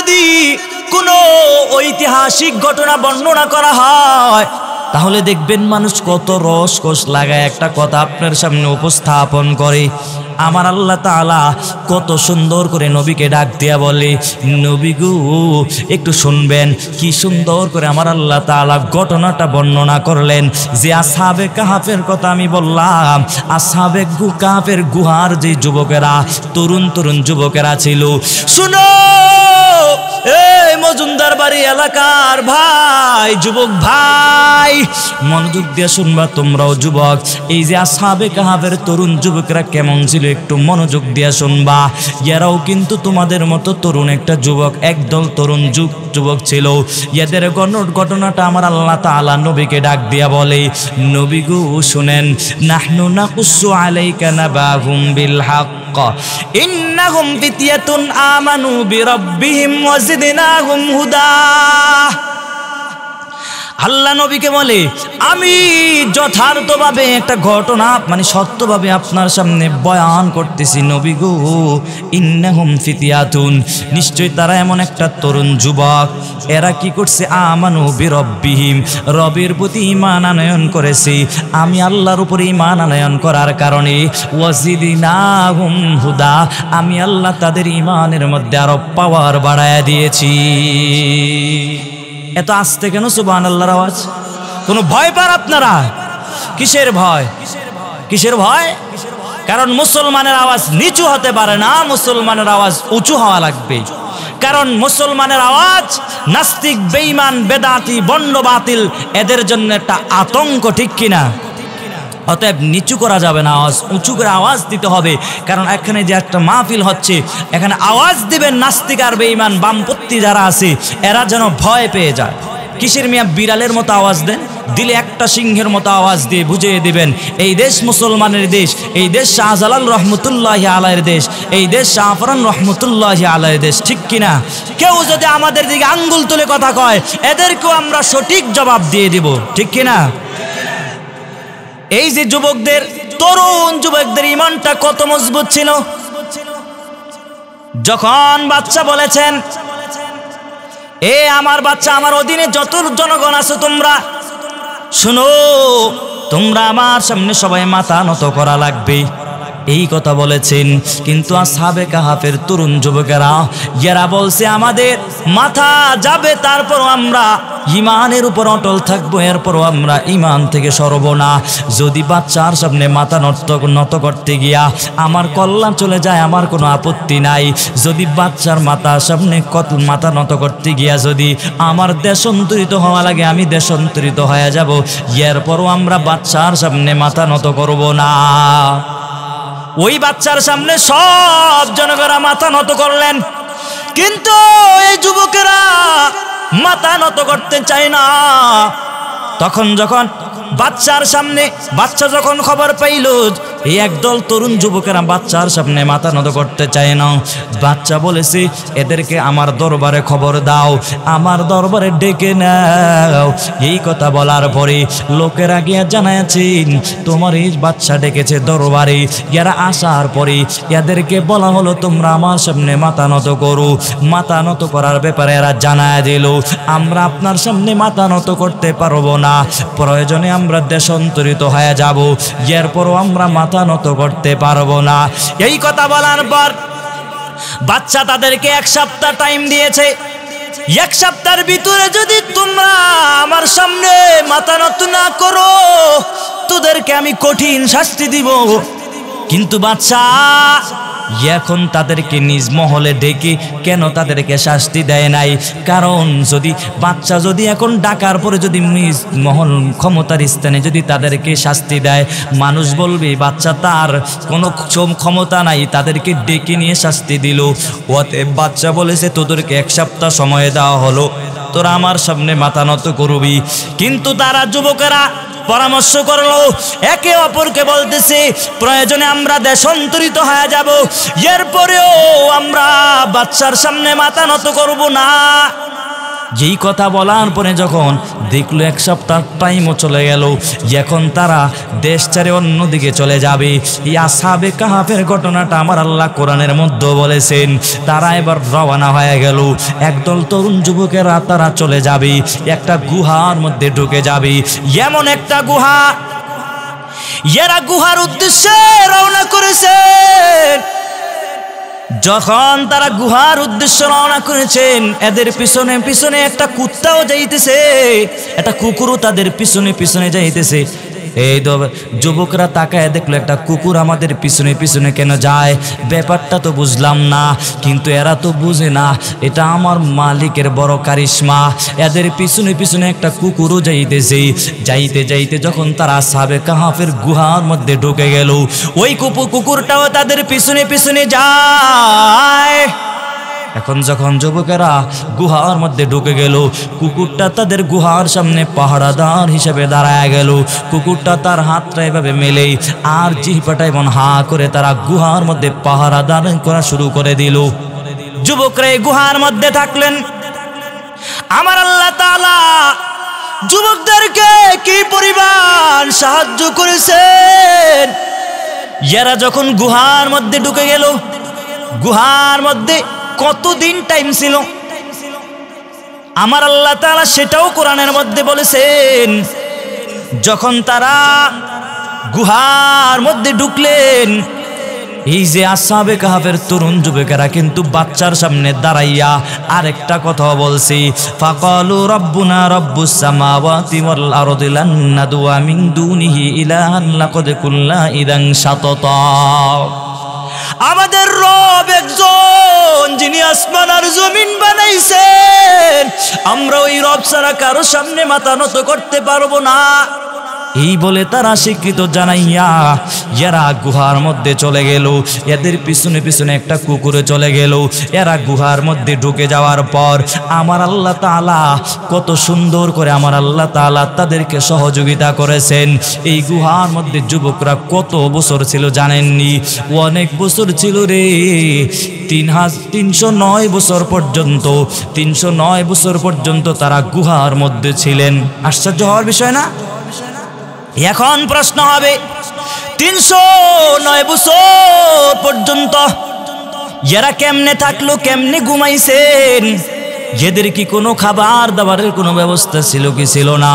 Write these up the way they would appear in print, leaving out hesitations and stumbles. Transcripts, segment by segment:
যদি কোনো ঐতিহাসিক ঘটনা বর্ণনা করা হয় তাহলে দেখবেন মানুষ কত রসকস লাগায় একটা কথা আপনার সামনে উপস্থাপন করে। আমার আল্লাহ তাআলা কত সুন্দর করে নবীকে ডাক দিয়া বলে, নবী গো একটু শুনবেন। কি সুন্দর করে আমার আল্লাহ তাআলা ঘটনাটা বর্ণনা করলেন যে আসহাবে কাহাফের কথা আমি বললাম। আসহাবে কাহাফের গুহার যে যুবকেরা, তরুণ তরুণ যুবকেরা ছিল, শুনো এই মজুমদার বাড়ি এলাকার ভাই, যুবক ভাই, মনোযোগ দিয়ে শুনবা তোমরাও যুবক। এই যে আসহাবে কাহাফের তরুণ যুবকরা কেমন ছিল একটু মনোযোগ দিয়ে শুনবা। এরাও কিন্তু তোমাদের মতো তরুণ একটা যুবক, একদল তরুণ যুবক ছিল। এদের ঘটনাটা আমার আল্লাহ তাআলা নবীকে ডাক দিয়া বলে, নবী গো শুনেন, নাহনু নাকুসু আলাইকা নাবাহুম বিল হক ইন্নাহুম ফিতয়াতুন আমানু বিরাব্বিহিম ওয়াজিদনাহুম হুদা। আল্লাহ নবীকে বলে, আমি যথার্থভাবে একটা ঘটনা মানে সত্যভাবে আপনার সামনে বয়ান করতেছি নবী গো। ইন্নাহুম ফিতয়াতুন, নিশ্চয় তারা এমন একটা তরুণ যুবক, এরা কি করছে, আমানু বিরব্বিহিম, রবের প্রতি ঈমান আনয়ন করেছে। আমি আল্লাহর উপরে ঈমান আনয়ন করার কারণে ওয়াজিদনাহুম হুদা, আমি আল্লাহ তাদের ঈমানের মধ্যে আরো পাওয়ার বাড়ায়া দিয়েছি। এত আস্তে কেন সুবহানাল্লাহর আওয়াজ? কোনো ভয় পান আপনারা? কিসের ভয়? কিসের ভয়? কারণ মুসলমানের আওয়াজ নিচু হতে পারে না, মুসলমানের আওয়াজ উঁচু হওয়া লাগবে। কারণ মুসলমানের আওয়াজ নাস্তিক, বেঈমান, বেদাতি, বন্ড, বাতিল এদের জন্য একটা আতঙ্ক, ঠিক কিনা? অতএব নিচু করা যাবে না, আওয়াজ উঁচু করে আওয়াজ দিতে হবে। কারণ এখানে যে একটা মাহফিল হচ্ছে, এখানে আওয়াজ দিবেন নাস্তিক আর বেঈমান, বামপন্থী যারা আছে এরা যেন ভয় পেয়ে যায়। কিসের মিয়া বিড়ালের মতো আওয়াজ দেন, দিলে একটা সিংহের মতো আওয়াজ দিয়ে বুঝিয়ে দিবেন এই দেশ মুসলমানের দেশ, এই দেশ শাহজালাল রহমতুল্লাহি আলাইহির দেশ, এই দেশ শাহফরান রহমতুল্লাহি আলাইহির দেশ, ঠিক কিনা? কেউ যদি আমাদের দিকে আঙ্গুল তুলে কথা কয়, এদেরকেও আমরা সঠিক জবাব দিয়ে দিব, ঠিক কিনা? এই যে যুবকদের, তরুণ যুবকদের ঈমানটা কত মজবুত ছিল। যখন বাচ্চা বলেছেন, এ আমার বাচ্চা, আমার অধীনে যত জনগণ আছে তোমরা শুনো, তোমরা আমার সামনে সবাই মাথা নত করা লাগবে, এই কথা বলেছেন। কিন্তু আসহাবে কাহাফের তরুণ যুবকেরা যারা বলছে আমাদের মাথা যাবে, তারপর আমরা ঈমানের উপর অটল থাকবো, এরপরও আমরা ঈমান থেকে সরব না। যদি বাচ্চার সামনে মাথা নত করতে গিয়া আমার কল্যাণ চলে যায়, আমার কোনো আপত্তি নাই। যদি বাচ্চার মাথার সামনে মাথা নত করতে গিয়া যদি আমার দেশান্তরিত হওয়া লাগে, আমি দেশান্তরিত হয়ে যাব, এরপরও আমরা বাচ্চার সামনে মাথা নত করব না। ওই বাচ্চার সামনে সব জনগণরা মাথা নত করলেন, কিন্তু এই যুবকেরা মাথা নত করতে চায় না। তখন যখন বাচ্চার সামনে, বাচ্চা যখন খবর পাইল এই একদল তরুণ যুবকেরা বাচ্চার সামনে মাথা নত করতে চায় না, বাচ্চা বলেছে এদেরকে আমার দরবারে খবর দাও, আমার দরবারে ডেকে নাও। এই কথা বলার পরে লোকেরা গিয়া জানাচ্ছেন তোমার এই বাচ্চা ডেকেছে দরবারে। এরা আসার পরে এদেরকে বলা হলো তোমরা আমার সামনে মাথা নত করো। মাথা নত করার ব্যাপারে এরা জানায় দিল আমরা আপনার সামনে মাথা নত করতে পারবো না, প্রয়োজনে আমরা দেশান্তরিত হয়ে যাব, এরপরও আমরা মাথা নত করতে পারবো না। এই কথা বলার পর বাচ্চা তাদেরকে 1 সপ্তাহ টাইম দিয়েছে। 1 সপ্তাহের ভিতরে যদি তোমরা আমার সামনে মাথা নত না করো, তোদেরকে আমি কঠিন শাস্তি দিব। কিন্তু বাচ্চা এখন তাদেরকে নিজ মহলে ডেকে কেন তাদেরকে শাস্তি দেয় নাই? কারণ যদি বাচ্চা যদি এখন ডাকার পরে যদি নিজ মহল ক্ষমতার স্থানে যদি তাদেরকে শাস্তি দেয়, মানুষ বলবে বাচ্চা তার কোনো ক্ষমতা নাই, তাদেরকে ডেকে নিয়ে শাস্তি দিল। অতএব বাচ্চা বলেছে তোদেরকে 1 সপ্তাহ সময় দেওয়া হলো, তোরা আমার সামনে মাথা নত করবি। কিন্তু তারা যুবকেরা পরামর্শ করলো, একে অপরকে বলতেছে প্রয়োজনে আমরা দেশান্তরিত হয়ে যাব, এরপরেও আমরা বাচ্চার সামনে মাথা নত করব না। যেই কথা বলার পরে যখন দেখলো 1 সপ্তাহ টাইমও চলে গেল, এখন তারা দেশ ছেড়ে অন্যদিকে চলে যাবে। এই আসহাবে কাহাফের ঘটনাটা আমার আল্লাহ কোরআনের মধ্যে বলেছেন। তারা এবার রওনা হয়ে গেল, একদল তরুণ যুবকেরা তারা চলে যাবে, একটা গুহার মধ্যে ঢুকে যাবে। এমন একটা গুহা, এরা গুহার উদ্দেশ্যে রওনা করেছেন। যখন তারা গুহার উদ্দেশ্যে রওনা করেছেন, এদের পিছনে পিছনে একটা কুত্তাও যাইতেছে, একটা কুকুরও তাদের পিছনে পিছনে যাইতেছে। এই যুবকরা তাকায় দেখলো একটা কুকুর আমাদের পিছনে পিছনে কেন যায়, ব্যাপারটা তো বুঝলাম না। কিন্তু এরা তো বুঝে না এটা আমার মালিকের বড় কারিশমা, এদের পিছনে পিছনে একটা কুকুরও যাইতেছে। যাইতে যাইতে যখন তারা আসহাবে কাহাফের গুহার মধ্যে ঢুকে গেল, ওই কুকুরটাও তাদের পিছনে পিছনে যায়। এখন যখন যুবকেরা গুহার মধ্যে ঢুকে গেল, কুকুরটা তাদের গুহার সামনে পাহারাদার হিসেবে দাঁড়ায় গেল। কুকুরটা তার হাতটা এভাবে মেলেই আর জিহ্বাটা এমন হা করে তারা গুহার মধ্যে পাহারাদার করা শুরু করে দিল। যুবকরা এই গুহার মধ্যে থাকলেন। আমার আল্লাহ তাআলা যুবকদেরকে কি পরিমাণ সাহায্য করেছেন। এরা যখন গুহার মধ্যে ঢুকে গেল, গুহার মধ্যে কতদিন টাইম ছিল আমার আল্লাহ তাআলা সেটাও কোরআনের মধ্যে বলেছেন। যখন তারা গুহার মধ্যে ঢুকলেন, এই যে আসহাবে কাহাফের তরুণ যুবকেরা কিন্তু বাচ্চার সামনে দাঁড়াইয়া আরেকটা কথা বলছে, ফাকালু রাব্বুনা রাব্বুস সামাওয়াতি ওয়াল আরদি লান নাদুয়া মিন দুনিহি ইলাহান লাকাদ কুল্লা ইদান শাতাতা। আমাদের রব একজন, যিনি আসমান আর জমিন বানাইছেন, আমরা ওই রব ছাড়া কারো সামনে মাথা নত করতে পারবো না। এই বলে তারা স্বীকৃত জানাইয়া এরা গুহার মধ্যে চলে গেল। এদের পিছনে পিছনে একটা কুকুরে চলে গেল। এরা গুহার মধ্যে ঢুকে যাওয়ার পর আমার আল্লাহ তাআলা কত সুন্দর করে আমার আল্লাহ তাআলা তাদেরকে সহযোগিতা করেছেন। এই গুহার মধ্যে যুবকরা কত বছর ছিল জানেননি? অনেক বছর ছিল রে, 309 বছর পর্যন্ত, 309 বছর পর্যন্ত তারা গুহার মধ্যে ছিলেন। আশ্চর্য হওয়ার বিষয় না? এখন প্রশ্ন হবে, 309 বছর পর্যন্ত এরা কেমনে থাকলো, কেমনে ঘুমাইছেন? এদের কি কোনো খাবার দাবারের কোনো ব্যবস্থা ছিল কি ছিল না?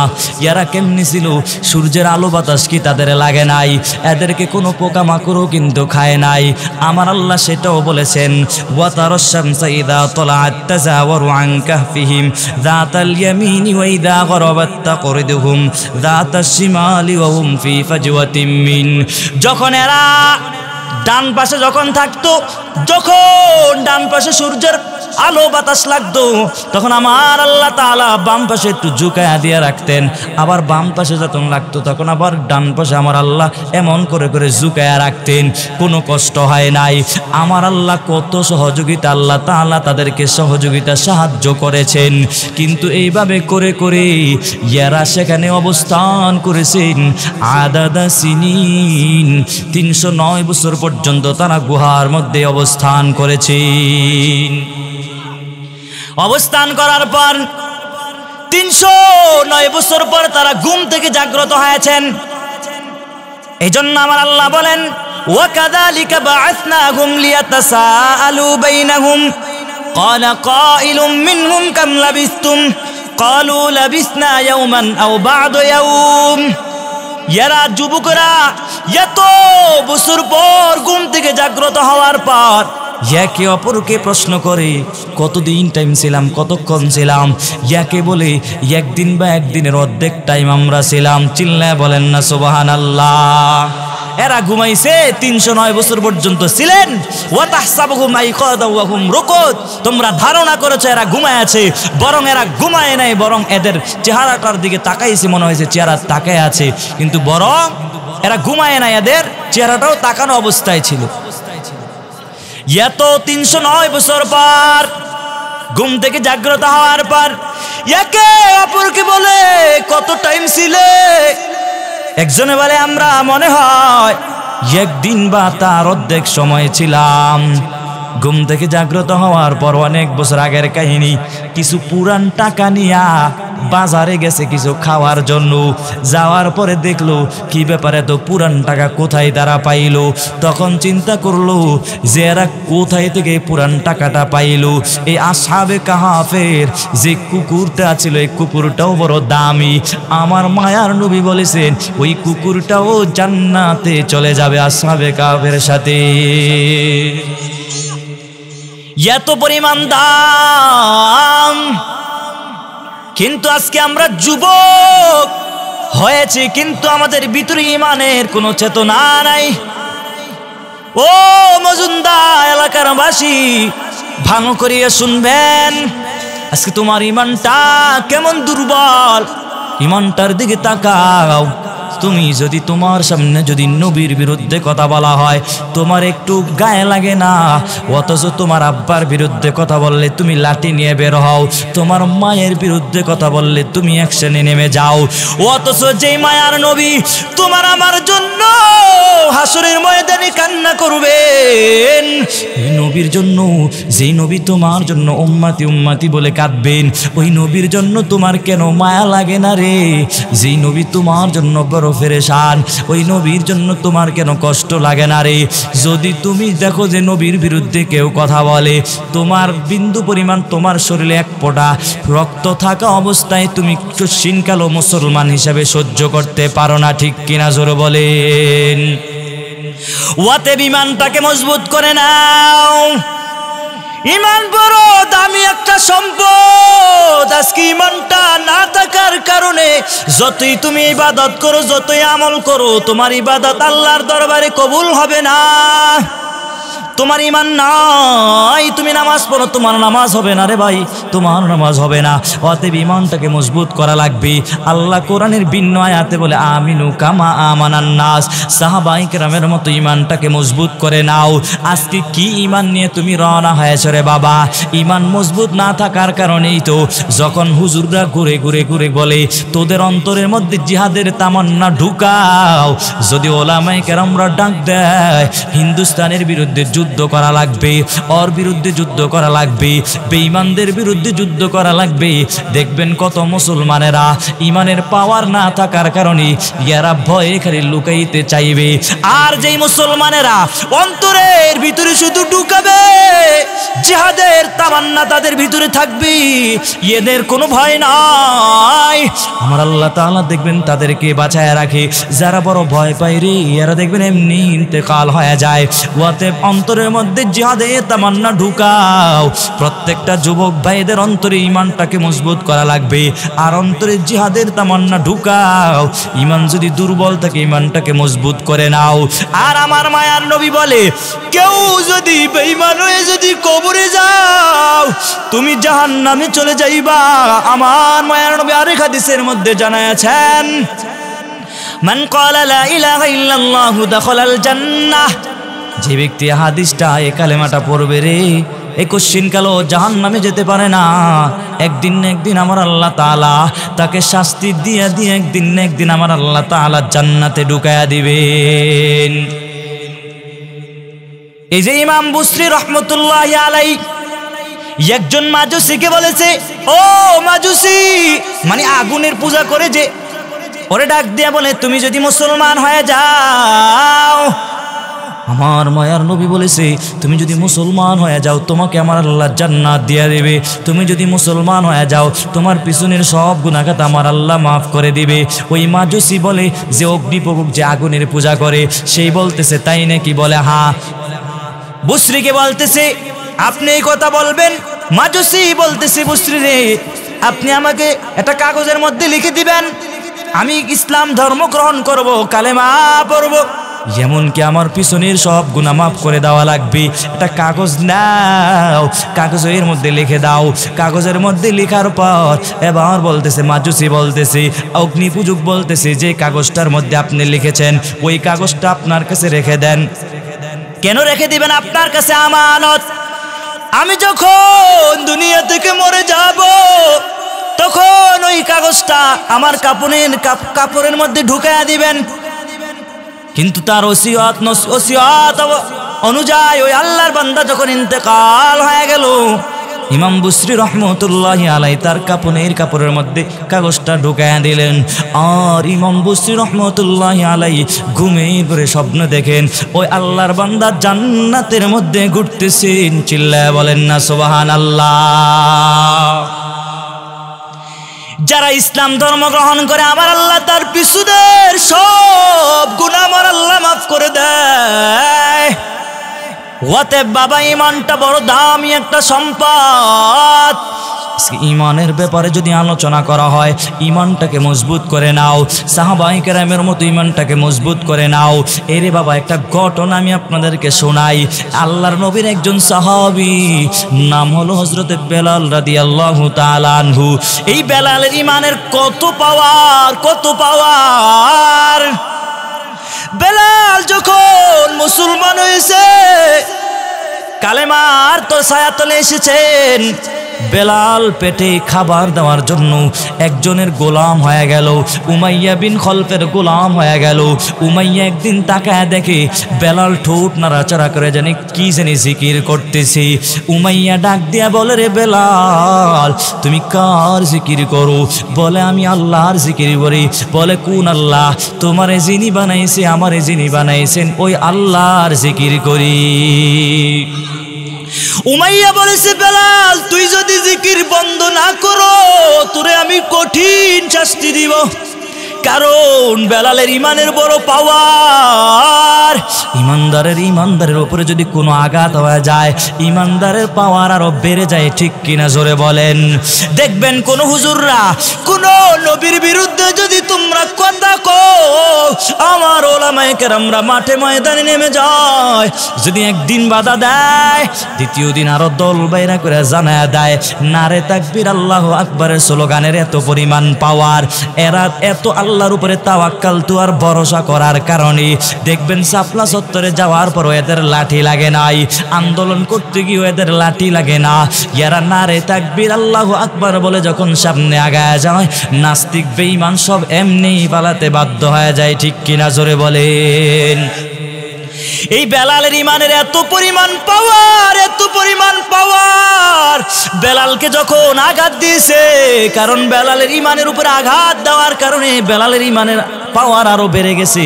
এরা কেমনি ছিল? সূর্যের আলো বাতাস কি তাদের লাগে নাই? এদেরকে কোনো পোকামাকড়ও কিন্তু খায় নাই। আমার আল্লাহ সেটাও বলেছেন, ওয়া তারাশ শামসা ইযা তালাআত তাযাওয়ারু আন কাহফিহিম যাতাল ইয়ামিনি ওয়া ইযা গরাবাত তাকরিদুহুম যাতাশ শিমালি ওয়া হুম ফি ফাজওয়াতিম মিন। যখন এরা ডান পাশে যখন থাকতো, যখন ডান পাশে সূর্যের আলো বাতাস লাগতো, তখন আমার আল্লাহ তাআলা বাম পাশে একটু ঝুঁকায়া দিয়ে রাখতেন। আবার বাম পাশে যখন লাগতো তখন আবার ডান পাশে আমার আল্লাহ এমন করে করে ঝুঁকায়া রাখতেন। কোনো কষ্ট হয় নাই। আমার আল্লাহ কত সহযোগিতা আল্লাহ তাআলা তাদেরকে সহযোগিতা সাহায্য করেছেন। কিন্তু এইভাবে করে করে এরা সেখানে অবস্থান করেছেন আদাদা সিনিন, 309 বছর পর্যন্ত তারা গুহার মধ্যে অবস্থান করেছেন। অবস্থান করার পর 309 বছর পর তারা ঘুম থেকে জাগ্রত হয়েছেন। এই জন্য আমার আল্লাহ বলেন, ওয়া কাযালিকা বা'আসনাহুম লিয়াতাসাআলু বাইনাহুম ক্বালা কাইলুম মিনহুম কাম লাবিসতুম ক্বালু লাবিসনা ইয়াওমান আও বা'দা ইয়াওম। এরা যুবকরা এত বছর পর ঘুম থেকে জাগ্রত হওয়ার পর একে অপরকে প্রশ্ন করে, কতদিন টাইম ছিলাম, কতক্ষণ ছিলাম? একে বলে একদিন বা একদিনের অর্ধেক টাইম আমরা ছিলাম। চিল্লায় বলেন না সুবহানাল্লাহ। এরা ঘুমাইছে 309 বছর পর্যন্ত ছিলেন। ওয়া তাহসাবুহুম আইকাদা ওয়া হুম রুকুদ। তোমরা ধারণা করেছো এরা ঘুমায় আছে, বরং এরা ঘুমায় নাই, বরং এদের চেহারাটার দিকে তাকাইছে, মনে হয়েছে চেহারা তাকায় আছে, কিন্তু বরং এরা ঘুমায় নাই, এদের চেহারাটাও তাকানো অবস্থায় ছিল। এত 309 বছর পর ঘুম থেকে জাগ্রত হওয়ার পর একে অপরকে বলে, কত টাইম ছিলে? একজনে বলে, আমরা মনে হয় একদিন বা তার অর্ধেক সময় ছিলাম। ঘুম থেকে জাগ্রত হওয়ার পর অনেক বছর আগের কাহিনী, কিছু পুরান টাকা নিয়া বাজারে গেছে কিছু খাওয়ার জন্য। যাওয়ার পরে দেখলো কি ব্যাপারে, তো পুরান টাকা কোথায় তারা পাইলো। তখন চিন্তা করলো যে এরা কোথায় থেকে পুরান টাকাটা পাইলো। এই আসহাবে কাহাফের যে কুকুরটা ছিল, এই কুকুরটাও বড় দামি। আমার মায়ার নবী বলেছেন ওই কুকুরটাও জান্নাতে চলে যাবে আসহাবে কাহাফের সাথে। এত পরিমাণ দাম। কিন্তু আজকে আমরা যুবক হয়েছে, কিন্তু আমাদের ভিতরে ইমানের কোনো চেতনা নাই। ও মজুমদার এলাকার বাসী, ভালো করিয়া শুনবেন, আজকে তোমার ইমানটা কেমন দুর্বল, ইমানটার দিকে তাকাও। তুমি যদি তোমার সামনে যদি নবীর বিরুদ্ধে কথা বলা হয় তোমার একটু গায়ে লাগে না, অথচ তোমার আব্বার বিরুদ্ধে কথা বললে তুমি লাঠি নিয়ে বের হও, তোমার মায়ের বিরুদ্ধে কথা বললে তুমি অ্যাকশনে নেমে যাও। অথচ যেই মায়ার নবী তোমার আমার জন্য হাসরের ময়দানে কান্না করবেন, ওই নবীর জন্য, যেই নবী তোমার জন্য উম্মতি উম্মতি বলে কাঁদবেন, ওই নবীর জন্য তোমার কেন মায়া লাগে না রে? যেই নবী তোমার জন্য বড় ফেরেশান, ওই নবীর জন্য তোমার কেন কষ্ট লাগে না রে? যদি তুমি দেখো যে নবীর বিরুদ্ধে কেউ কথা বলে, তোমার বিন্দু পরিমাণ তোমার শরীরে এক ফোঁটা রক্ত থাকা অবস্থায় তুমি কশিনকালো মুসলমান হিসাবে সহ্য করতে পারো না, ঠিক কিনা জোরে বলেন? ওয়াতে বিমানটাকে মজবুত করে নাও। ইমান বড় দামি একটা সম্পদ। আজকে ইমানটা না থাকার কারণে যতই তুমি ইবাদত করো, যতই আমল করো, তোমার ইবাদত আল্লাহর দরবারে কবুল হবে না। তোমার ইমান নাই, তুমি নামাজ পড়ো, তোমার নামাজ হবে না রে ভাই, তোমার নামাজ হবে না। অতএব ইমানটাকে মজবুত করা লাগবে। আল্লাহ কোরআনের ভিন্ন আয়াতে বলে আমিনু কামা আমানান নাস, সাহাবায়ে কেরামের মতো ইমানটাকে মজবুত করে নাও। আজকে কি ইমান নিয়ে তুমি রওনা হয়েছ রে বাবা? ইমান মজবুত না থাকার কারণেই তো যখন হুজুররা ঘুরে ঘুরে ঘুরে বলে তোদের অন্তরের মধ্যে জিহাদের তামান্না ঢুকাও, যদি ওলামায়ে কেরামরা ডাক দেয় হিন্দুস্তানের বিরুদ্ধে যুদ্ধ করা লাগবে, ওর বিরুদ্ধে যুদ্ধ করা লাগবে, বেঈমানদের বিরুদ্ধে যুদ্ধ করা লাগবে, দেখবেন কত মুসলমানেরা ইমানের পাওয়ার না থাকার কারণে ইয়ারা ভয়ে খালি লুকাইতে চাইবে। আর যেই মুসলমানেরা অন্তরের ভিতরে শুধু ঢুকাবে, জিহাদের তামান্না তাদের ভিতরে থাকবে, এদের কোনো ভয় নাই। আমার আল্লাহ তাআলা দেখবেন তাদেরকে বাঁচায় রাখে। যারা বড় ভয় পায় রে, এরা দেখবেন এমনি ইন্তেকাল হয়ে যায়। অতএব অন্তরের মধ্যে জিহাদের তামান্না ঢুকাও। প্রত্যেকটা যুবক ভাইদের অন্তরে ইমানটাকে মজবুত করা লাগবে, আর অন্তরে জিহাদের তামান্না ঢুকাও। ইমান যদি দুর্বল থাকে ইমানটাকে মজবুত করে নাও। আর আমার মায়ার নবী বলে কেউ যদি বেঈমান হয়ে যদি কবরে যাও তুমি জাহান্নামে চলে যাইবা। আমার মায়ার নবী আরেক হাদিসের মধ্যে জানাচ্ছেন মান ক্বালা লা ইলাহা ইল্লাল্লাহু দাখালাল জান্নাহ, যে ব্যক্তি হাদিসটা এই কালেমাটা পড়বে রে, এই কশিনকালো জাহান্নামে যেতে পারে না। একদিন না একদিন আমার আল্লাহ তাআলা তাকে শাস্তি দিয়ে দিয়ে একদিন না একদিন আমার আল্লাহ তাআলা জান্নাতে ঢুকায়া দিবেন। এই যে ইমাম বুসরি রহমতুল্লাহি আলাইহি একজন মাজুসিকে বলেছে, ও মাজুসি, মানে আগুনের পূজা করে যে, ওরে ডাক দিয়া বলে তুমি যদি মুসলমান হয়ে যাও, আমার মায়ার নবী বলেছে তুমি যদি মুসলমান হয়ে যাও তোমাকে আমার আল্লাহ জান্নাত দিয়ে দেবে। তুমি যদি মুসলমান হয়ে যাও তোমার পিছনের সব গুনাহগাত আমার আল্লাহ মাফ করে দিবে। ওই মাজুসি বলে যে অগ্নিপূজক যে আগুনের পূজা করে, সেই বলতেছে তাই নাকি? বলে হ্যাঁ। বুসরিকে বলতেছে আপনি এই কথা বলবেন? মাজুসি বলতেছে বুসরি রে, আপনি আমাকে একটা কাগজের মধ্যে লিখে দিবেন, আমি ইসলাম ধর্ম গ্রহণ করব, কালেমা পড়ব, এমনকি আমার পিছনের সব গুনাহ মাফ করে দেওয়া লাগবে। একটা কাগজ নাও, কাগজের মধ্যে লিখে দাও। কাগজের মধ্যে লেখার পর এবার বলতেছে মাজুসি বলতেছে, অগ্নিপূজক বলতেছে যে কাগজটার মধ্যে আপনি লিখেছেন ওই কাগজটা আপনার কাছে রেখে দেন। কেন রেখে দিবেন? আপনার কাছে আমানত। আমি যখন দুনিয়া থেকে মরে যাব তখন ওই কাগজটা আমার কাপড়ের মধ্যে ঢুকায়া দিবেন। কিন্তু তার ওসিয়ত অনুযায়ী ওই আল্লাহর বান্দা যখন ইন্তেকাল হয়ে গেল, ইমাম বুসরি রহমতুল্লাহি আলাই তার কাপড়ের মধ্যে কাগজটা ঢুকায়া দিলেন। আর ইমাম বুসরি রহমতুল্লাহি আলাই ঘুমিয়ে পড়ে স্বপ্ন দেখেন ওই আল্লাহর বান্দা জান্নাতের মধ্যে ঘুরতেছেন। চিল্লায়া বলেন না সুবহানাল্লাহ। যারা ইসলাম ধর্ম গ্রহণ করে আমার আল্লাহ তার পিছুদের সব গুনাহ আমার আল্লাহ মাফ করে দেয়। অতএব বাবা, ঈমানটা বড় দামি একটা সম্পদ। ঈমানের ব্যাপারে যদি আলোচনা করা হয়, ঈমানটাকে মজবুত করে নাও, সাহাবায়ে কেরামের মতো ঈমানটাকে মজবুত করে নাও। এরে বাবা, একটা ঘটনা আমি আপনাদেরকে শোনাই। আল্লাহর নবীর একজন সাহাবী, নাম হলো হযরতে বেলাল রাদিয়াল্লাহু তাআলা আনহু। এই বেলালের ঈমানের কত পাওয়ার! বেলাল যখন মুসলমান হয়েছে, কালেমার তো ছায়াতলে এসেছেন, বেলাল পেটে খাবার দেওয়ার জন্য একজনের গোলাম হয়ে গেল, উমাইয়া বিন খলফের গোলাম হয়ে গেল। উমাইয়া একদিন তাকায় দেখে বেলাল ঠোঁট নাড়াচাড়া করে জানি কি জানি জিকির করতেছে। উমাইয়া ডাক দিয়া বলে, রে বেলাল, তুমি কার জিকির করো? বলে, আমি আল্লাহর জিকির করি। বলে, কোন আল্লাহ? তোমারে যিনি বানাইছে, আমারে যিনি বানাইছেন, ওই আল্লাহর জিকির করি। উমাইয়া বলেছে, বেলাল, তুই যদি জিকির বন্ধ না করো, তোরে আমি কঠিন শাস্তি দিব। কারণ বেলালের ঈমানের বড় পাওয়ার। ইমানদারের উপরে যদি কোনো আঘাত হয়ে যায়, ইমানদারের পাওয়ার আরো বেড়ে যায়। ঠিক কিনা জোরে বলেন? দেখবেন কোন হুজুররা কোন নবীর বিরুদ্ধে যদি তোমরা কথা কও, আমার ওলামায়ে কেরামরা মাঠে ময়দানে নেমে যায়। যদি একদিন বাধা দেয়, দ্বিতীয় দিন আরো দল বাইরা করে জানায়া দেয়। নারে তাকবীর, আল্লাহু আকবারের স্লোগানের এত পরিমাণ পাওয়ার। এরা এত আল্লাহর উপরে তাওয়াক্কাল তো আর ভরসা করার কারণে দেখবেন শাপলা চত্বরে যাওয়ার পর এদের লাঠি লাগে নাই, আন্দোলন করতে গিয়ে এদের লাঠি লাগে না। এরা নারে তাকবীর আল্লাহু আকবার বলে যখন সামনে আগায় যায়, নাস্তিক বেঈমান সব এমনি পালাতে বাধ্য হয়ে যায়। ঠিক কিনা জোরে বলেন? এই বেলালের ঈমানের এত পরিমাণ পাওয়ার, বেলালকে যখন আঘাত দিয়েছে, কারণ বেলালের ঈমানের উপরে আঘাত দেওয়ার কারণে বেলালের ঈমানের পাওয়ার আরো বেড়ে গেছে।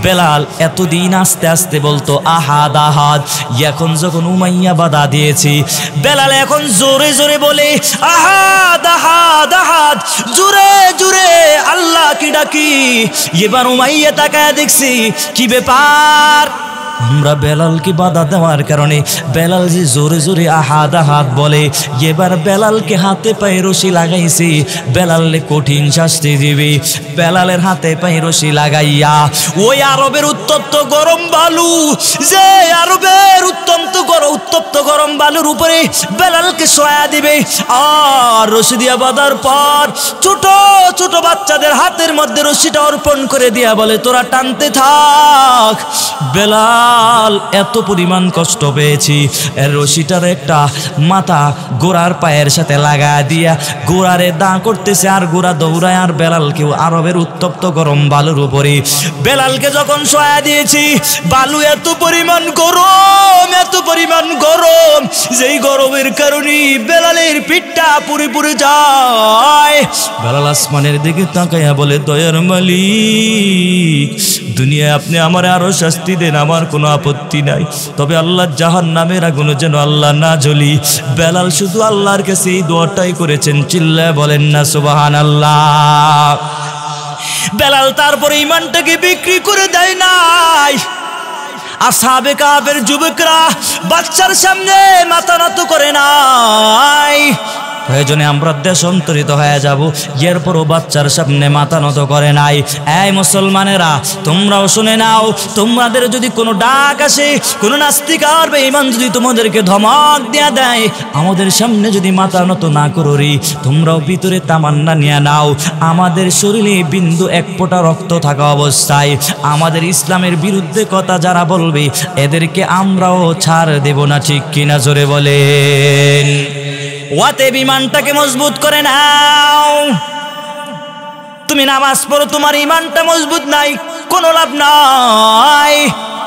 বেলাল এতদিন আস্তে আস্তে বলতো আহাদ আহাদ, এখন যখন উমাইয়া বাধা দিয়েছি, বেলাল এখন জোরে জোরে বলে আহাদ আহাদ আহাদ, জোরে জোরে আল্লাহ কি ডাকি। এবার উমাইয়া তাকায় দেখছি কি ব্যাপার, আমরা বেলালকে বাধা দেওয়ার কারণে বেলাল যে জোরে জোরে আহাদ আহাদ বলে, এবার বেলালকে হাতে পায়ে রশি লাগাইছি, বেলালে কঠিন শাস্তি দিবি। বেলালের হাতে পায়ে রশি লাগাইয়া ওই আরবের উত্তপ্ত গরম বালু, যে আরবের উত্তপ্ত গরম বালুর উপরে বেলালকে শোয়া দিবে। আর রশি দিয়া বাঁধার পর ছোট ছোট বাচ্চাদের হাতের মধ্যে রশিটা অর্পণ করে দিয়া বলে, তোরা টানতে থাক। বেলাল এত পরিমাণ কষ্ট পেয়েছি, এর রশিটার একটা মাথা গোড়ার পায়ের সাথে লাগা দিয়া গোড়ারে দা করতেছে, আর গোড়া দৌড়ায়। আর বেলালকেও আরবের উত্তপ্ত গরম বালুর উপরে বেলালকে যখন শোয়া দিয়েছি, বালু এত পরিমাণ গরম, যেই গরমের কারণে বেলালের পিঠটা পুরে যায়। বেলাল আসমানের দিকে তাকাইয়া বলে, দয়ার মালিক, দুনিয়ায় আপনি আমার আরো শাস্তি দেন, আমার কোনো আপত্তি নাই, তবে আল্লাহর জাহান্নামের আগুনে যেন আল্লাহ না জ্বলি। বেলাল শুধু আল্লাহর কাছে এই দোয়াটাই করেছেন। চিল্লায় বলেন না সুবহানাল্লাহ। বেলাল তারপরে ঈমানটাকে বিক্রি করে দেয় নাই। আসহাবে কাহফের যুবকরা বাচ্চার সামনে মাথা নত করে নাই। প্রয়োজনে আমরা দেশান্তরিত হয়ে যাব, এরপরও বাচ্চার সামনে মাথা নত করে নাই। এই মুসলমানেরা, তোমরাও শুনে নাও, তোমাদের যদি কোনো ডাক আসে, কোনো নাস্তিক আর বেঈমান যদি তোমাদেরকে ধমক দেয়া দেয়, আমাদের সামনে যদি মাথা নত না করো রে, তোমরাও ভিতরে তামান্না নিয়ে নাও, আমাদের শরীরে বিন্দু এক ফোঁটা রক্ত থাকা অবস্থায় আমাদের ইসলামের বিরুদ্ধে কথা যারা বলবে, এদেরকে আমরাও ছাড় দেব না। ঠিক কিনা জোরে বলেন? ওয়াতে ঈমানটাকে মজবুত করে নাও। তুমি নামাজ পড়ো, তোমার ঈমানটা মজবুত নাই, কোনো লাভ নাই।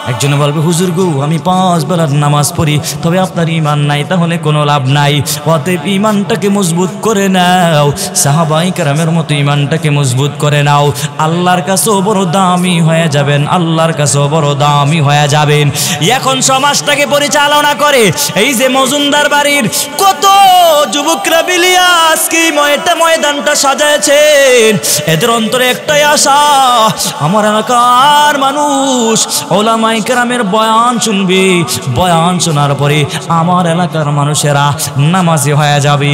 একজনে বলবে হুজুর গো আমি 5 বেলার নামাজ পড়ি, তবে আপনার ঈমান নাই, তাহলে কোনো লাভ নাই। অতএব ঈমানটাকে মজবুত করে নাও, সাহাবায়ে কেরামের মতো ঈমানটাকে মজবুত করে নাও। আল্লাহর কাছেও বড় দামি হয়ে যাবেন, আল্লাহর কাছেও বড় দামি হয়ে যাবেন। এখন সমাজটাকে পরিচালনা করে এই যে মজুমদার বাড়ির কত যুবকরা মিলিয়া আজকে ময়দানটা সাজাইছেন, এদের অন্তরে একটাই আশা, আমার এলাকার মানুষ ওলামায়ে কেরামের বয়ান শুনবে, বয়ান শোনার পরে আমার এলাকার মানুষেরা নামাজি হয়ে যাবে,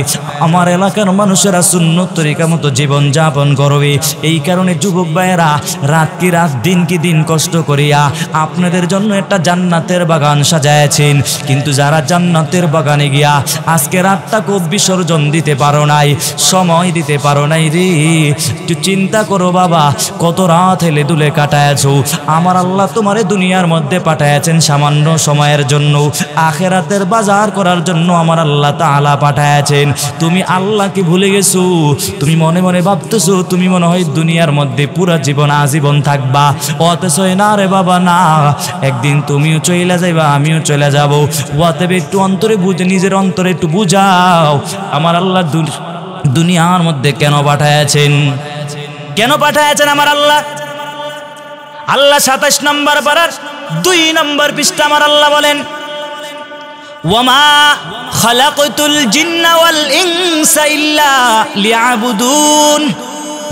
আমার এলাকার মানুষেরা সুন্নত তরিকা মতো জীবন যাপন করবে। এই কারণে যুবক ভাইয়েরা রাত কি রাত দিন কি দিন কষ্ট করিয়া আপনাদের জন্য একটা জান্নাতের বাগান সাজাইছেন, কিন্তু যারা জান্নাতের বাগানে গিয়া আজকে রাতটা খুব বিসর্জন দিতে পারো নাই, সময় দিতে পারো নাই রে, একটু চিন্তা করো বাবা, কত রাত হেলে দুলে কাটায়াছো। আমার আল্লাহ তোমারে দুনিয়ার মধ্যে পাঠাইছেন সামান্য সময়ের জন্য, আখিরাতের বাজার করার জন্য আমার আল্লাহ তাআলা পাঠাইছেন। তুমি আল্লাহকে ভুলে গেছো, তুমি মনে মনে ভাবতেছো তুমি মনে হয় দুনিয়ার মধ্যে পুরা জীবন আজীবন থাকবা, অথচ না রে বাবা না, একদিন তুমিও চলে যাইবা, আমিও চলে যাব। অতএব একটু অন্তরে বুঝে, নিজের অন্তরে একটু বুঝাও আমার আল্লাহ দুনিয়ার মধ্যে কেন পাঠাইছেন, কেন পাঠাইছেন আমার আল্লাহ। আল্লাহ 27 নম্বর পারার 2 নম্বর পৃষ্ঠা আমার আল্লাহ বলেন, ওয়ামা খালাকতুল জিন্না ওয়াল ইনসা ইল্লা লিয়াবুদুন।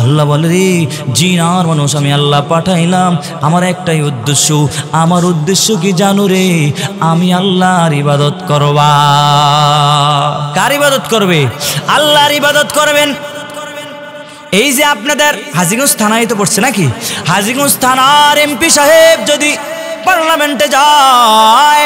আল্লাহ বলে রে জিন আর মানুষ আমি আল্লাহ পাঠাইলাম আমার একটাই উদ্দেশ্য, আমার উদ্দেশ্য কি জানো রে, আমি আল্লাহর ইবাদত করবা। কার ইবাদত করবে? আল্লাহর ইবাদত করবেন। এই যে আপনাদের হাজীগঞ্জ থানায় তো পড়ছে নাকি, হাজীগঞ্জ থানার এমপি সাহেব যদি পার্লামেন্টে যায়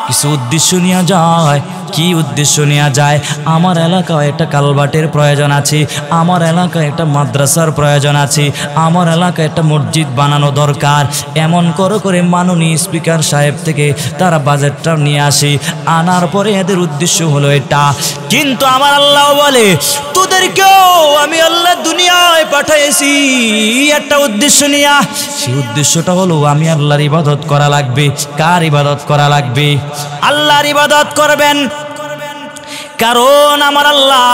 কিছু উদ্দেশ্য নিয়ে যায়। কি উদ্দেশ্য নিয়ে যায়? আমার এলাকায় একটা কালভার্টের প্রয়োজন আছে, আমার এলাকায় একটা মাদ্রাসার প্রয়োজন আছে, আমার এলাকায় একটা মসজিদ বানানো দরকার। এমন করে মাননীয় স্পিকার সাহেব থেকে তারা বাজেটটা নিয়ে আসে, আনার পরে এদের উদ্দেশ্য হলো এটা। কিন্তু আমার আল্লাহ বলে তোদেরকেও আমি আল্লাহ দুনিয়ায় পাঠাইছি একটা উদ্দেশ্য নিয়ে, সেই উদ্দেশ্যটা হলো আমি আল্লাহর ইবাদত করা লাগবে। কার ইবাদত করা লাগবে? আল্লাহর ইবাদত করবেন। কারণ আমার আল্লাহ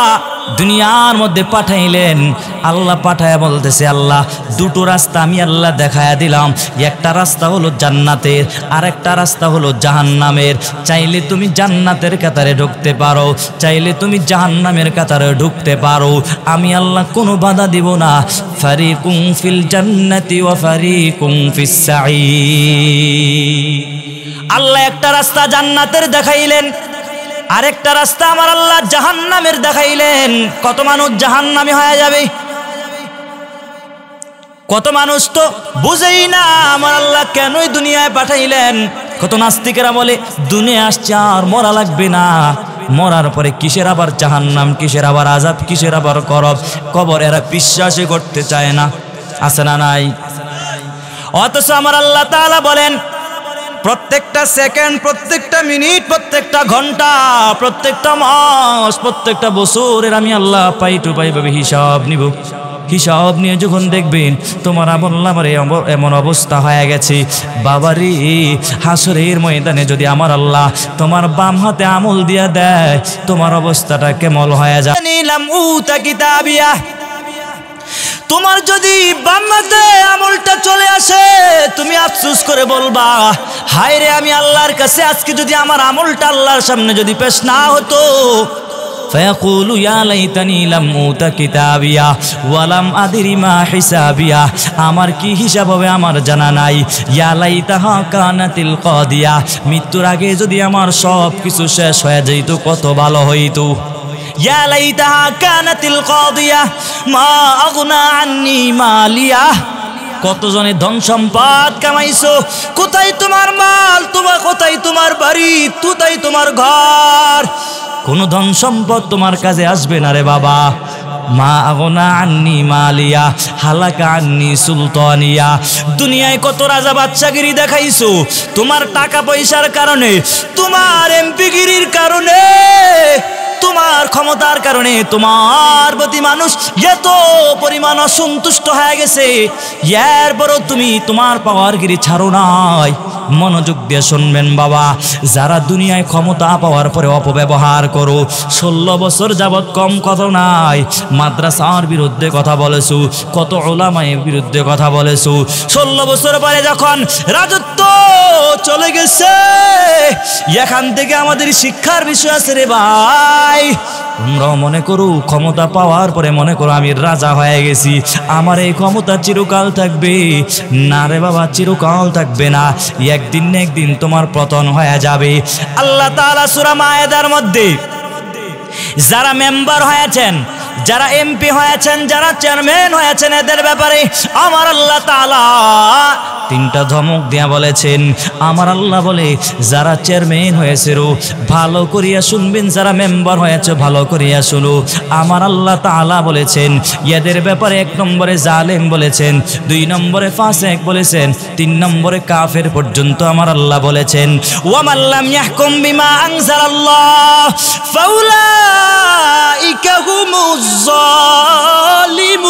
দুনিয়ার মধ্যে পাঠাইলেন, আল্লাহ পাঠায়া বলতেছে আল্লাহ দুটো রাস্তা আমি আল্লাহ দেখায়া দিলাম, একটা রাস্তা হলো জান্নাতের, আর একটা রাস্তা হলো জাহান্নামের। চাইলে তুমি জান্নাতের কাতারে ঢুকতে পারো, চাইলে তুমি জাহান্নামের কাতারে ঢুকতে পারো, আমি আল্লাহ কোনো বাধা দিব না। ফারিকুম ফিল জান্নাতি ওয়া ফারিকুম ফিস সাঈর। আল্লাহ একটা রাস্তা জান্নাতের দেখাইলেন, আরেকটা রাস্তা আমার আল্লাহ জাহান্নামের দেখাইলেন। কত মানুষ জাহান্নামী হয়ে যাবে, কত মানুষ তো বুঝেই না আমার আল্লাহ কেনই দুনিয়ায় পাঠাইলেন। কত নাস্তিকেরা বলে দুনিয়া আসছে আর মরা লাগবে না, মরার পরে কিসের আবার জাহান্নাম, কিসের আবার আযাব, কিসের আবার কবর, এরা বিশ্বাসই করতে চায় না। আছে না নাই? অথচ আমার আল্লাহ তাআলা বলেন প্রত্যেকটা সেকেন্ড, প্রত্যেকটা মিনিট, প্রত্যেকটা ঘন্টা, প্রত্যেকটা মাস, প্রত্যেকটা বছরের আমি আল্লাহ পাই টু পাই ভাবে হিসাব নিব। হিসাব নিয়ে যখন দেখবেন তোমার আমল এমন অবস্থা হয়ে গেছে, বাবারে হাসরের ময়দানে যদি আমার আল্লাহ তোমার বাম হাতে আমল দিয়া দেয় তোমার অবস্থাটা কেমন হয়ে যায়। নিলাম উতা কিতাবিয়া, তোমার যদি বাম হাতে আমলটা চলে আসে তুমি আফসোস করে বলবা হায় রে আমি আল্লাহর কাছে আজকে যদি আমার আমলটা আল্লাহর সামনে যদি পেশ না হতো। ফায়াকুলু ইয়া লাইতানি লাম উতা কিতাবিয়া ওয়া লাম আদরি মা হিসাবিয়া, আমার কি হিসাব হবে আমার জানা নাই। ইয়া লাইতাহা কানাতিল কাদিয়া, মৃত্যুর আগে যদি আমার সব কিছু শেষ হয়ে যেত কত ভালো হইতো। ইয়া লাইতাহা কানাতিল কাদিয়া মা আগনা আন্নি মালিয়া, কতজনে ধন সম্পদ কামাইছো, কোথায় তোমার মাল, কোথায় তোমার বাড়ি, কোথায় তোমার ঘর, কোন ধন সম্পদ তোমার কাজে আসবে না রে বাবা। মা আগনা আন্নি মালিয়া হালাকা আন্নি সুলতানিয়া, দুনিয়ায় কত রাজা বাদশাগিরি দেখাইছো, তোমার টাকা পয়সার কারণে, তোমার এমপিগিরির কারণে, তোমার ক্ষমতার কারণে তোমার প্রতি মানুষ এত পরিমাণ অসন্তুষ্ট হয়ে গেছে, এরপরও তুমি তোমার পাওয়ারগিরি ছাড়ো নাই। মনোযোগ দিয়ে শুনবেন বাবা, যারা দুনিয়ায় ক্ষমতা পাওয়ার পরে অপব্যবহার করো, 16 বছর যাবৎ কম কথা নাই, মাদ্রাসার বিরুদ্ধে কথা বলেছো, কত উলামায়ের বিরুদ্ধে কথা বলেছো, 16 বছর পরে যখন রাজত্ব চলে গেছে, এখান থেকে আমাদের শিক্ষার বিষয় আছে রে ভাই। তোমরাও মনে করো ক্ষমতা পাওয়ার পরে মনে করো আমি রাজা হয়ে গেছি, আমার এই ক্ষমতা চিরকাল থাকবে। না রে বাবা, চিরকাল থাকবে না, একদিন না একদিন তোমার পতন হয়ে যাবে। আল্লাহ তাআলা সূরা মায়েদার মধ্যে যারা মেম্বার হয়েছেন, যারা এমপি হয়েছেন, যারা চেয়ারম্যান হয়েছেন, এদের ব্যাপারে আমার আল্লাহ তাআলা 3টা ধমক দিয়া বলেছেন। আমার আল্লাহ বলে যারা চেয়ারম্যান হয়েছে ভালো করিয়া শুনবেন, যারা মেম্বার হয়েছে ভালো করিয়া শুনো। আমার আল্লাহ তাআলা বলেছেন এদের ব্যাপারে 1 নম্বরে জালেম বলেছেন, 2 নম্বরে ফাসিক বলেছেন, 3 নম্বরে কাফের পর্যন্ত আমার আল্লাহ বলেছেন। ওয়া মান লাম ইয়াহকুম বিমা আনজালাল্লাহ ফাউলাইকা হুমুজ জালিমুন।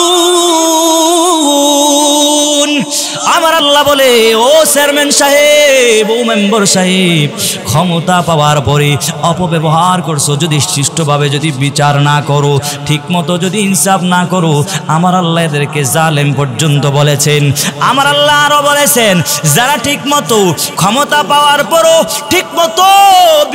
আমার আল্লাহ বলে, ও চেয়ারম্যান সাহেব, ও মেম্বার সাহেব, ক্ষমতা পাওয়ার পরে অপব্যবহার করছো, যদি সুষ্ঠুভাবে যদি বিচার না করো, ঠিক মতো যদি ইনসাফ না করো, আমার আল্লাহ এদেরকে জালেম পর্যন্ত বলেছেন। আমার আল্লাহ আরো বলেছেন যারা ঠিক মতো ক্ষমতা পাওয়ার পরও ঠিক মতো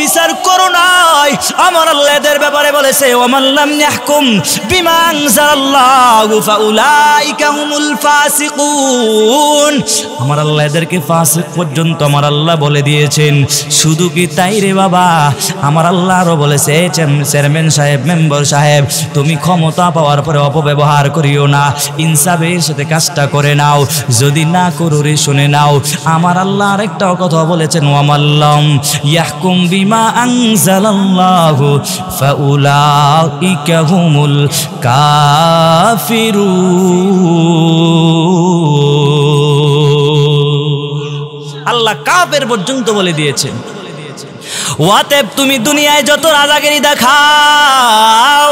বিচার করো নাই, আমার আল্লাহ এদের ব্যাপারে বলেছে ওয়া মান লাম ইয়াহকুম বিমা আনজালাল্লাহু ফাউলাইকা হুমুল ফাসিকুন। আমার আল্লাহ এদেরকে ফাসিক পর্যন্ত আমার আল্লাহ বলে দিয়েছেন। শুধু কি তাই রে বাবা, আমার আল্লাহ আরো বলেছে চেয়ারম্যান সাহেব, মেম্বার সাহেব, তুমি ক্ষমতা পাওয়ার পরে অপব্যবহার করিও না, ইনসাফের সাথে কাজটা করে নাও। যদি না করো রে, শুনে নাও, আমার আল্লাহ আরেকটা কথা বলেছেন ওয়া মান লাম ইয়াহকুম বিমা আনজালাল্লাহু ফাউলাইকা হুমুল কাফিরুন। আল্লাহ কাফের পর্যন্ত বলে দিয়েছেন। ওয়াতেব তুমি দুনিয়ায় যত রাজাগিরি দেখাও,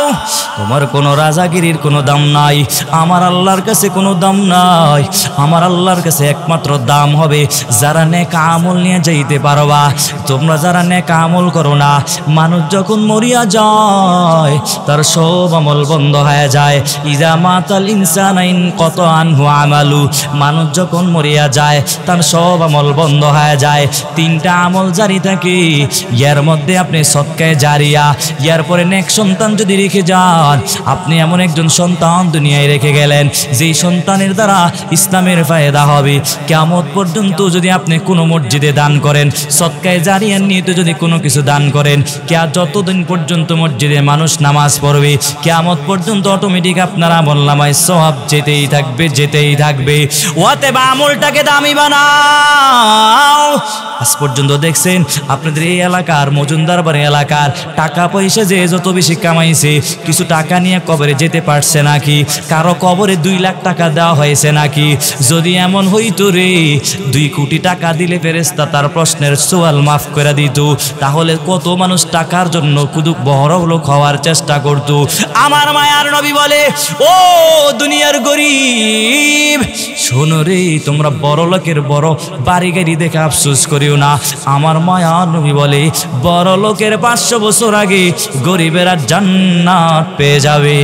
তোমার কোনো রাজাগিরির কোনো দাম নাই, আমার আল্লাহর কাছে কোনো দাম নাই। আমার আল্লাহর কাছে একমাত্র দাম হবে যারা নেক আমল নিয়ে যাইতে পারবা। তোমরা যারা নেক আমল করো না, মানুষ যখন মরিয়া যায় তার সব আমল বন্ধ হয়ে যায়। ইজা মাতাল ইনসানাইন কত আনহু আমালু, মানুষ যখন মরিয়া যায় তার সব আমল বন্ধ হয়ে যায়। 3টা আমল জারি থাকে, এর মধ্যে আপনি সদকায়ে জারিয়া, এর পরে নেক সন্তান যদি রেখে যান, আপনি এমন একজন সন্তান দুনিয়ায় রেখে গেলেন যেই সন্তানের দ্বারা ইসলামের ফায়দা হবে। কিয়ামত পর্যন্ত যদি আপনি কোনো মসজিদে দান করেন, সদকায়ে জারিয়ার নিয়ে যদি কোনো কিছু দান করেন, যতদিন পর্যন্ত মসজিদে মানুষ নামাজ পড়বে, কিয়ামত পর্যন্ত অটোমেটিক আপনার আমলনামায় সওয়াব যেতেই থাকবে, যেতেই থাকবে। অতএব আমলটাকে দামি বানাও। আজ পর্যন্ত দেখছেন আপনাদের এই এলাকার মজুমদার বাড়ি এলাকার টাকা পয়সা যে যত বেশি কামাইছে, কিছু টাকা নিয়ে কবরে যেতে পারছে নাকি? কারো কবরে 2 লাখ টাকা দেওয়া হয়েছে নাকি? যদি এমন হইতো রে 2 কোটি টাকা দিলে ফেরেশতা তার প্রশ্নের সওয়াল মাফ করে দিত, তাহলে কত মানুষ টাকার জন্য কুদুক বড়লোক হওয়ার চেষ্টা করত। আমার মায়ার নবী বলে, ও দুনিয়ার গরিব, শোনো রে, তোমরা বড় লোকের বড় বাড়ি গাড়ি দেখে আফসোস করিও না। আমার মায়ার নবী বলে, বড় লোকের 500 বছর আগে গরিবেরা জান্নাত পেয়ে যাবে।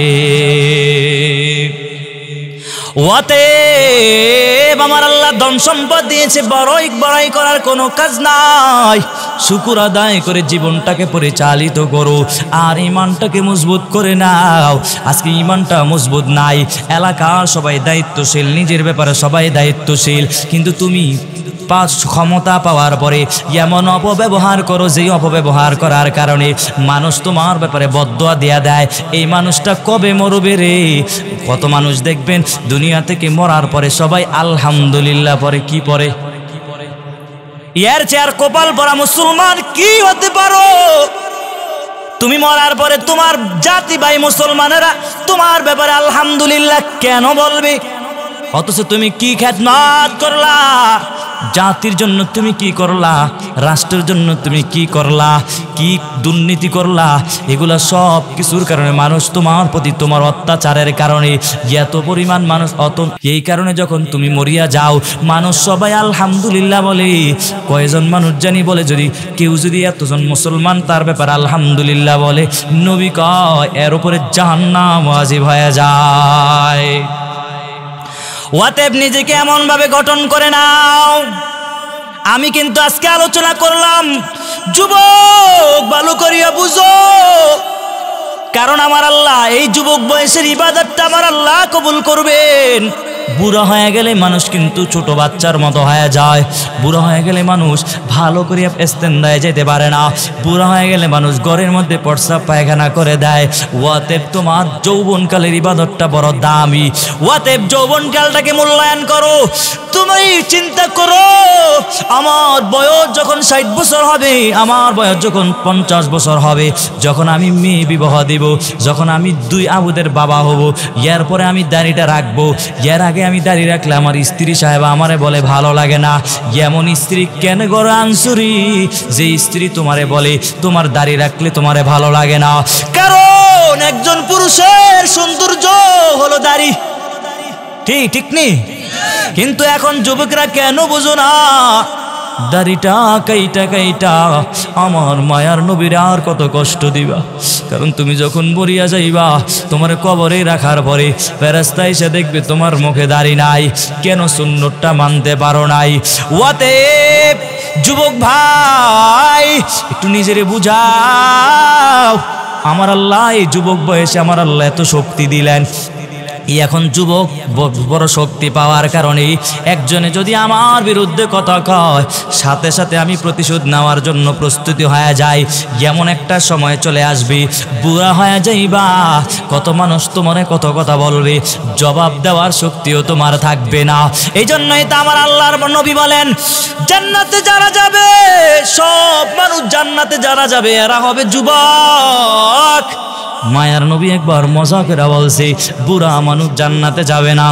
অতএব আমার আল্লাহ ধন সম্পদ দিয়েছে, বড়াই করার কোনো কাজ নাই। শুকর আদায় করে জীবনটাকে পরিচালিত করো আর ইমানটাকে মজবুত করে নাও। আজকে ইমানটা মজবুত নাই, এলাকার সবাই দায়িত্বশীল, নিজের ব্যাপারে সবাই দায়িত্বশীল, কিন্তু তুমি ক্ষমতা পাওয়ার পরে এমন অপব্যবহার করো, যেই অপব্যবহার করার কারণে মানুষ তোমার ব্যাপারে বদদোয়া দেয়া দেয়। এই মানুষটা কবে মরবে রে? কত মানুষ দেখবেন দুনিয়া থেকে মরার পরে সবাই আলহামদুলিল্লাহ পরে, কি পরে? এর চেয়ার কপাল পরা মুসলমান কি হতে পারো? তুমি মরার পরে তোমার জাতি ভাই মুসলমানেরা তোমার ব্যাপারে আলহামদুলিল্লাহ কেন বলবে? অথচ তুমি কি খেদমত করলা, জাতির জন্য তুমি কি করলা, রাষ্ট্রের জন্য তুমি কি করলা, কি দুর্নীতি করলা। এগুলা সব কিছুর কারণে মানুষ তোমার প্রতি তোমার অত্যাচারের কারণে এত পরিমাণ মানুষ এই কারণে যখন তুমি মরিয়া যাও মানুষ সবাই আলহামদুলিল্লাহ বলে। কয়জন মানুষ জানি বলে, যদি কেউ যদি এতজন মুসলমান তার ব্যাপারে আলহামদুলিল্লাহ বলে, নবী কয় এর উপরে জাহান্নাম ওয়াজিব হয়ে যায়। অতএব নিজেকে এমন ভাবে গঠন করে নাও। আমি কিন্তু আজকে আলোচনা করলাম, যুবক ভালো করিয়া বুঝো, কারণ আমার আল্লাহ এই যুবক বয়সের ইবাদতটা আমার আল্লাহ কবুল করবেন। বুড়া হয়ে গেলে মানুষ কিন্তু ছোট বাচ্চার মতো হয়ে যায়। বুড়া হয়ে গেলে মানুষ ভালো করে ইস্তেঞ্জায় যেতে পারে না। বুড়া হয়ে গেলে মানুষ ঘরের মধ্যে প্রস্রাব পায়খানা করে দেয়। অতএব তোমার যৌবনকালের ইবাদতটা বড় দামি। অতএব যৌবনকালটাকে মূল্যায়ন করো। তুমি চিন্তা করো, আমার বয়স যখন 60 বছর হবে, আমার বয়স যখন 50 বছর হবে, যখন আমি মেয়ে বিবাহ দিব, যখন আমি 2 আবুদের বাবা হব, এরপরে আমি দাড়িটা রাখবো। এর আগে আমি দাঁড়িয়ে রাখলে আমার স্ত্রী সাহেব আমারে বলে ভালো লাগে না। এমন স্ত্রী কেন গড়ে আনসুরি যে স্ত্রী তোমারে বলে তোমার দাঁড়িয়ে রাখলে তোমারে ভালো লাগে না? কারণ একজন পুরুষের সৌন্দর্য হলো দাড়ি। ঠিক নেই? কিন্তু এখন যুবকরা কেন বুঝো না? দাড়িটা কাইটা আমার মায়ার নবীর আর কত কষ্ট দিবা। কারণ তুমি যখন মরিয়া যাইবা, তোমার কবরে রাখার পরে ফেরেশতা এসে দেখবে তোমার মুখে দাড়ি নাই, কেন সুন্নতটা মানতে পারো নাই। অতএব যুবক ভাই একটু নিজেরে বুঝাও। আমার আল্লাহ এই যুবক বয়সে আমার আল্লাহ এত শক্তি দিলেন। এখন যুবক বড় শক্তি পাওয়ার কারণে একজনে যদি আমার বিরুদ্ধে কথা কয়, সাথে সাথে আমি প্রতিশোধ নেওয়ার জন্য প্রস্তুতি হয়ে যাই। এমন একটা সময় চলে আসবে, বুড়া হয়ে যাইবা, কত মানুষ তোমারে কত কথা বলবে, জবাব দেওয়ার শক্তিও তোমার থাকবে না। এই জন্যই তো আমার আল্লাহর নবী বলেন, জান্নাতে যারা যাবে, সব মানুষ জান্নাতে যারা যাবে এরা হবে যুবক। মায়ার নবী একবার মজা করে বলছে, বুড়া মানুষ জান্নাতে যাবে না।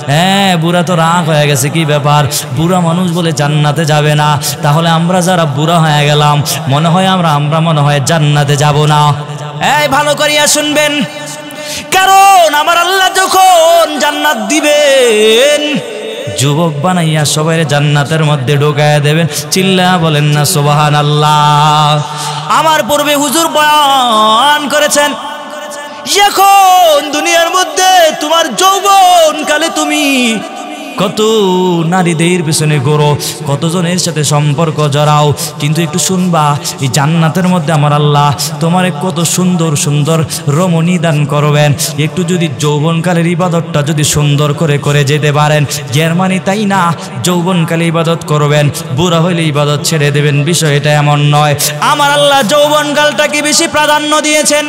হ্যাঁ, বুড়া তো রাগ হয়ে গেছে, কি ব্যাপার, বুড়া মানুষ বলে জান্নাতে যাবে না? তাহলে আমরা যারা বুড়া হয়ে গেলাম মনে হয় আমরা মনে হয় জান্নাতে যাব না। এই ভালো করিয়া শুনবেন, কারণ আমার আল্লাহ যখন জান্নাত দিবেন, যুবক বানাইয়া সবাই জান্নাতের মধ্যে ঢোকায়া দেবেন। চিল্লা বলেন না সুবহানাল্লাহ। আমার পূর্বে হুজুর বয়ান করেছেন, এখন দুনিয়ার মধ্যে তোমার যৌবন কালে তুমি কত নারীদের পেছনে ঘোরো, কতজনের সাথে সম্পর্ক জড়াও, কিন্তু একটু শুনবা, এই জান্নাতের মধ্যে আমার আল্লাহ তোমার কত সুন্দর সুন্দর রমণী দান করবেন। একটু যদি যৌবনকালের ইবাদতটা যদি সুন্দর করে যেতে পারেন, জার্মানি তাই না, যৌবনকালে ইবাদত করবেন, বুড়া হইলে ইবাদত ছেড়ে দেবেন, বিষয়টা এমন নয়। আমার আল্লাহ যৌবনকালটাকে বেশি প্রাধান্য দিয়েছেন।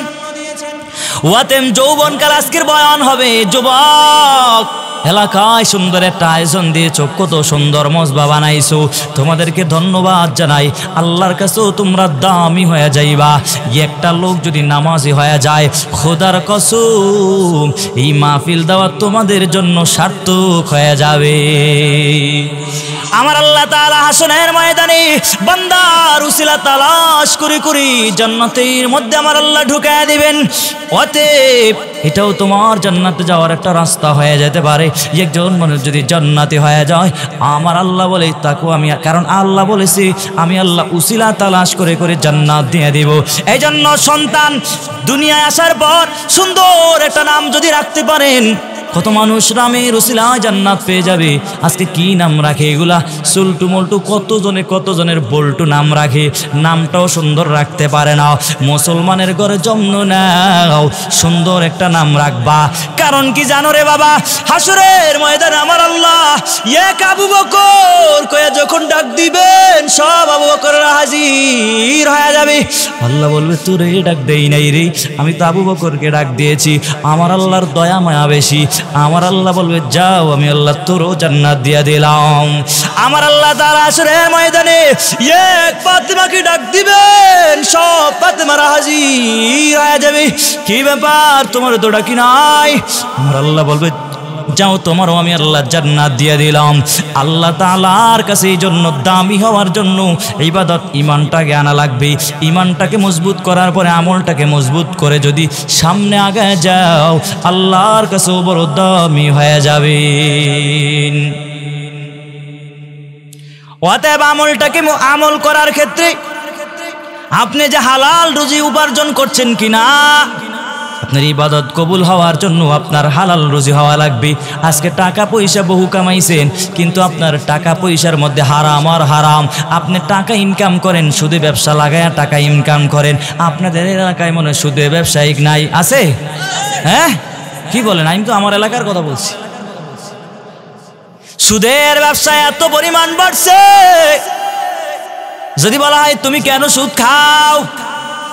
ওয়াতেম যৌবনকাল আজকের বয়ান হবে। যুবক এলাকায় সুন্দর একটা আয়োজন দিয়েছো, কত সুন্দর মজবা বানাইছো, তোমাদেরকে ধন্যবাদ জানাই। আল্লাহর কাছেও তোমরা দামি হয়ে যাইবা। একটা লোক যদি নামাজি হয়ে যায়, খোদার কসম এই মাহফিল দেওয়া তোমাদের জন্য সার্থক হয়ে যাবে। আমার আল্লাহ তাআলা হাসনের ময়দানে বান্দার উসিলা তালাশ করে জান্নাতের মধ্যে আমার আল্লাহ ঢুকায় দিবেন। অতএব এটাও তোমার জান্নাতে যাওয়ার একটা রাস্তা হয়ে যেতে পারে। একজন মানুষ যদি জান্নাতি হয়ে যায়, আমার আল্লাহ বলে তাকে আমি, কারণ আল্লাহ বলেছি আমি আল্লাহ উসিলা তালাশ করে জান্নাত দিয়ে দিব। এই জন্য সন্তান দুনিয়ায় আসার পর সুন্দর একটা নাম যদি রাখতে পারেন, কত মানুষ নামের উসিলায় জান্নাত পেয়ে যাবে। আজকে কি নাম রাখে এগুলা, সুলটু মল্টু, কতজনের বল্টু নাম রাখে, নামটাও সুন্দর রাখতে পারে না। মুসলমানের ঘরে জন্ম নাও, সুন্দর একটা নাম রাখবা। কারণ কি জানো রে বাবা, হাসরের ময়দানে আমার আল্লাহ এক আবু বকর কয়ে যখন ডাক দিবেন, সব আবু বকররা হাজির হয়ে যাবে। আল্লাহ বলবে তোরে ডাক দেই নাই রে, আমি তো আবু বকরকে ডাক দিয়েছি। আমার আল্লাহর দয়া মায়া বেশি। আমার আল্লাহ বলবে যাও, আমি আল্লাহ তোরও জান্নাত দিয়া দিলাম। আমার আল্লাহ তাআলা হাসরের ময়দানে এক ফাতেমাকে ডাক দিবেন, সব ফাতেমারা হাজির হয়ে যাবে। কি ব্যাপার, তোমার তো ডাকি নাই? আমার আল্লাহ বলবে যাও তোমারও আমি আল্লাহ জান্নাত দিয়ে দিলাম। আল্লাহ তাআলার কাছে এই জন্য দামি হওয়ার জন্য ইবাদত ঈমানটাকে আনা লাগবে। ঈমানটাকে মজবুত করার পরে আমলটাকে মজবুত করে যদি সামনে আগায় যাও আল্লাহর কাছেও বড় দামি হয়ে যাবেন। অতএব আমল করার ক্ষেত্রে আপনি যে হালাল রুজি উপার্জন করছেন কিনা, আপনার ইবাদত কবুল হওয়ার জন্য আপনার হালাল রুজি হওয়া লাগবে। আজকে টাকা পয়সা বহু কামাইছেন, কিন্তু আপনার টাকা পয়সার মধ্যে হারাম আর হারাম। আপনি টাকা ইনকাম করেন, সুদে ব্যবসা লাগায়া টাকা ইনকাম করেন। আপনাদের এলাকায় মনে সুদে ব্যবসায়িক নাই আছে? হ্যাঁ কি বলেন? আমি তো আমার এলাকার কথা বলছি। সুদের ব্যবসা এত পরিমাণ বাড়ছে, যদি বলা হয় তুমি কেন সুদ খাও,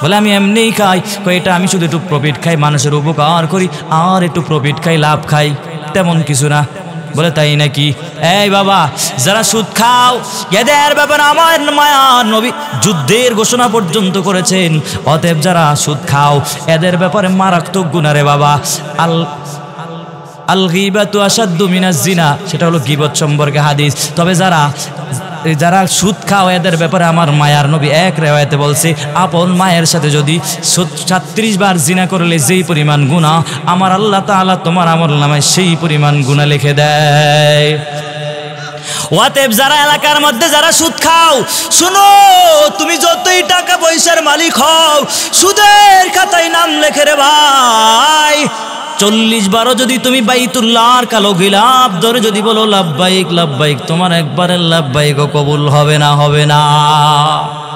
বলে আমি এমনিই খাই। এটা আমি শুধু একটু প্রফিট খাই, মানুষের উপকার করি, আর একটু প্রফিট খাই, লাভ খাই, তেমন কিছু না। বলে তাই নাকি? এই বাবা, যারা সুদ খাও এদের ব্যাপারে আমার মায়ার নবী যুদ্ধের ঘোষণা পর্যন্ত করেছেন। অতএব যারা সুদ খাও এদের ব্যাপারে মারাত্মক গুনাহ রে বাবা। আল গীবাতু আশাদ্দু মিনাজ জিনা, সেটা হলো গীবত সম্পর্কে হাদিস। তবে যারা সুদ খাও এদের ব্যাপারে আমার মায়ার নবী এক রিওয়ায়াতে বলছে, আপন মায়ের সাথে যদি 36 বার জিনা করলে যেই পরিমাণ গুনাহ, আমার আল্লাহ তাআলা তোমার আমলনামায় সেই পরিমাণ গুনাহ লিখে দেয়। অতএব যারা এলাকার মধ্যে যারা সুদ খাও, শুনো, তুমি যতই টাকা পয়সার মালিক হও, সুদের খাতায় নাম লেখে রে ভাই। 40 বারও যদি তুমি বাইতুল্লাহর কালো গিলাপ ধরে যদি বলো লাব্বাইক লাব্বাইক, তোমার একবারের লাব্বাইকও কবুল হবে না, হবে না।